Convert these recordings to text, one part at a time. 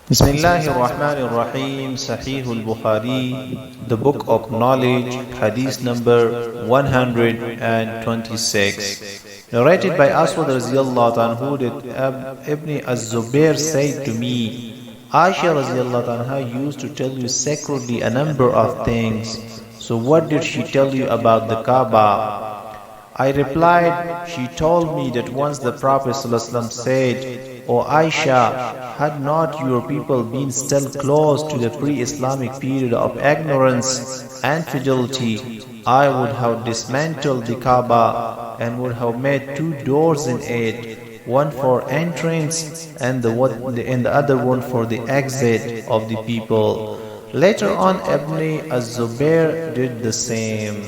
Bismillahir Rahmanir Rahim. Sahih Al-Bukhari, the book of knowledge, hadith number 126. Narrated by Aswad Raziyallahu anhu that Ibn Az-Zubair said to me, Aisha Raziyallahu anha used to tell you secretly a number of things. So what did she tell you about the Kaaba? I replied, she told me that once the Prophet ﷺ said, O Aisha, had not your people been still close to the pre-Islamic period of ignorance and fidelity, I would have dismantled the Kaaba and would have made two doors in it, one for entrance and the other one for the exit of the people. Later on, Ibn Az-Zubair did the same.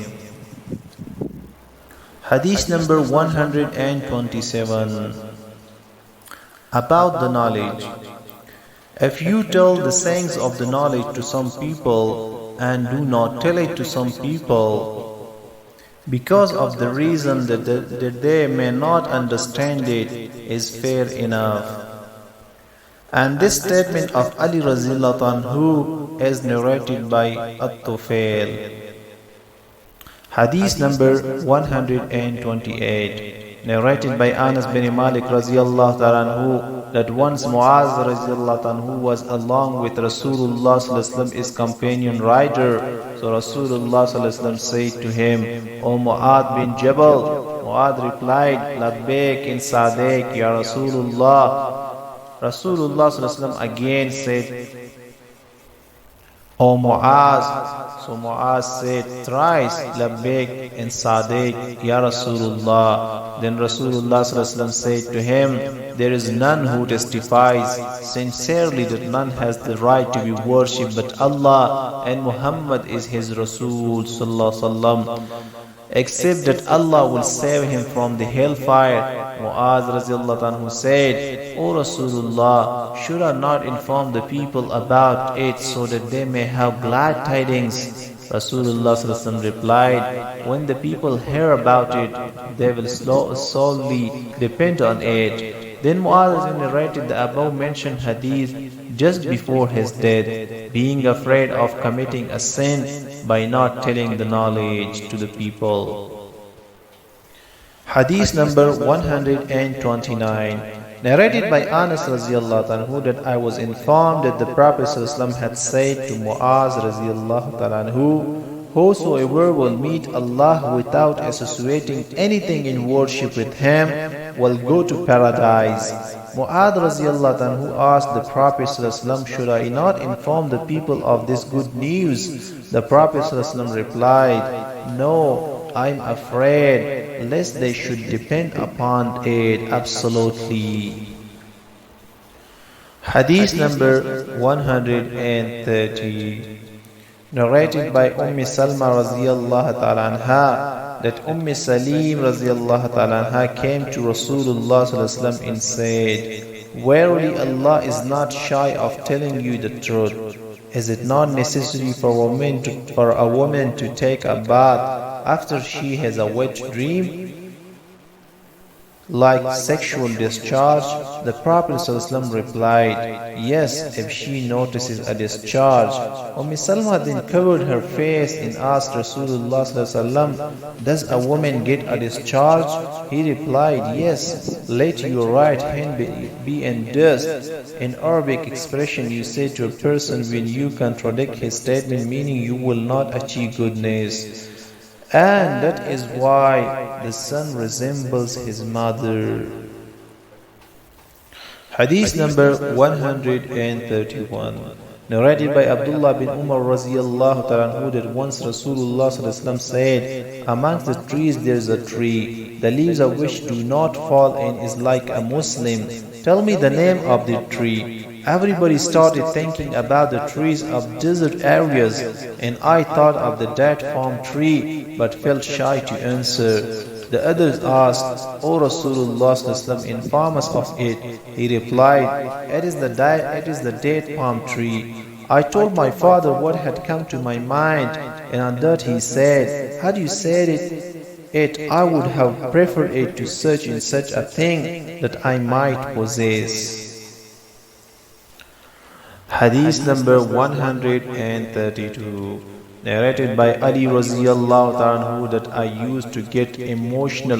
Hadith number 127. About the knowledge. If you tell the sayings of the knowledge to some people and do not tell it to some people, because of the reason that they may not understand it, is fair enough. And this statement of Ali Razillahu anhu is narrated by At-Tufail. Hadith number 128, narrated by Anas bin Malik Raziyallahu anhu that once Muaz Raziyallahu anhu was along with Rasulullah sallallahu his companion rider. So Rasulullah sallallahu said to him, O Mu'adh bin Jabal. Mu'adh replied, Labbaik in Sadek ya Rasulullah. Rasulullah sallallahu again said, O Mu'az. So Mu'az said thrice, Labbaik and Sadiq, Ya Rasulullah. Then Rasulullah said to him, there is none who testifies sincerely that none has the right to be worshipped but Allah, and Muhammad is his Rasul sallallahu except that Allah will save him from the hellfire. Mu'az Raziyallahu anhu said, O Rasulullah, should I not inform the people about it so that they may have glad tidings? Rasulullah replied, when the people hear about it, they will solely depend on it. Then Mu'az narrated the above mentioned hadith just before his death, being afraid of committing a sin by not telling the knowledge to the people. Hadith number 129, narrated by Anas Raziyallahu anhu that I was informed that the Prophet ﷺ had said to Muaz Raziyallahu anhu, whosoever will meet Allah without associating anything in worship with Him will go to paradise. Mu'adh Raziyallahu anhu asked the Prophet ﷺ, should I not inform the people of this good news? The Prophet ﷺ replied, no, I'm afraid lest they should depend upon it absolutely. Hadith number 130, narrated by Salma Raziyallahu ta'ala anha that Salim Raziyallahu ta'ala anha came to Rasulullah sallallahu and said, verily Allah is not shy of telling you the truth. Is it not necessary for a woman to take a bath after she has a wet dream, like sexual discharge? The Prophet ﷺ replied, yes, if she notices a discharge. Salma then covered her face and asked Rasulullah ﷺ, does a woman get a discharge? He replied, yes, let your right hand be in dust. In Arabic expression, you say to a person when you contradict his statement, meaning you will not achieve goodness. And that is why the son resembles his mother. Hadith number 131, narrated by Abdullah bin Umar Raziyallahu ta'ala that once Rasulullah said, amongst the trees there is a tree, the leaves of which do not fall and is like a Muslim. Tell me the name of the tree. Everybody started thinking about the trees of desert areas, and I thought of the date palm tree, but felt shy to answer. The others asked, O Rasulullah, inform us of it. He replied, it is the date palm tree. I told my father what had come to my mind, and on that he said, had you said it, I would have preferred it to such and such a thing that I might possess. Hadith number 132, narrated by Ali Raziyallahu Ta'ala that I used to get emotional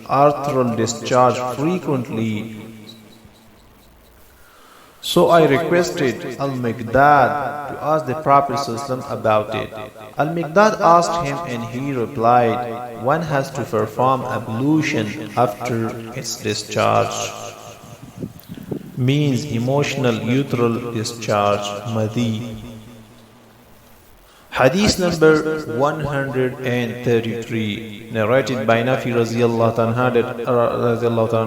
arthral discharge frequently. So I requested Al-Miqdad to ask the Prophet ﷺ about it. Al-Miqdad asked him and he replied, one has to perform ablution after its discharge. Means emotional urethral discharge, Madi. Hadith number 133, narrated by Nafi Raziyallahu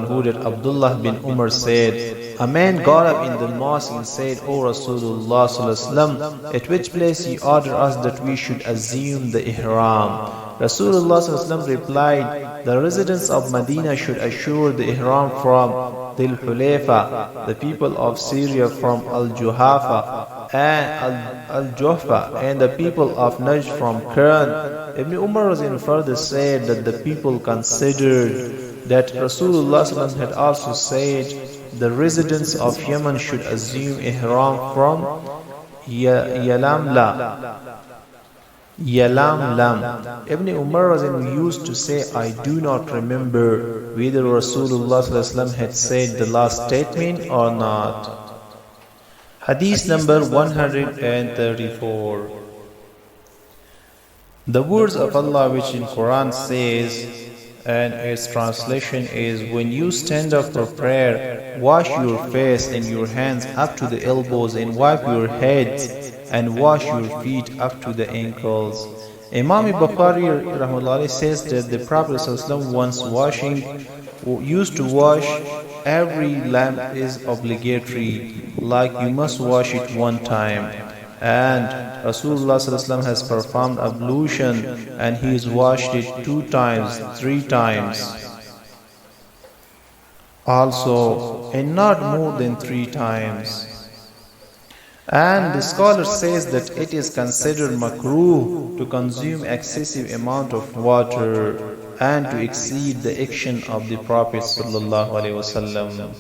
anhu that Abdullah bin Umar said, a man got up in the mosque and said, O Rasulullah sallallahu alaihi wasallam, at which place you order us that we should assume the ihram? Rasulullah sallallahu alaihi wasallam replied, the residents of Medina should assure the ihram from Dhul Hulayfa, the people of Syria from Al-Juhafa and Al-Juhfa, and the people of Najd from Quran. Ibn Umar further said that the people considered that Rasulullah sallallahu alaihi wasallam had also said the residents of Yemen should assume ihram from Yalamlam. Ibn Umar used to say, I do not remember whether Rasulullah sallallahu alaihi wasallam had said the last statement or not. Hadith number 134. The words of Allah which in Quran says, and its translation is, when you stand up for prayer, wash your face and your hands up to the elbows and wipe your heads and wash your feet up to the ankles. Imam Bukhari says that the Prophet ﷺ once used to wash every lamb is obligatory, like you must wash it one time. And Rasulullah ﷺ has performed ablution and he has washed it 2 times, 3 times. Also, and not more than 3 times. And the scholar says that it is considered makruh to consume excessive amount of water and to exceed the action of the Prophet sallallahu alaihi wasallam.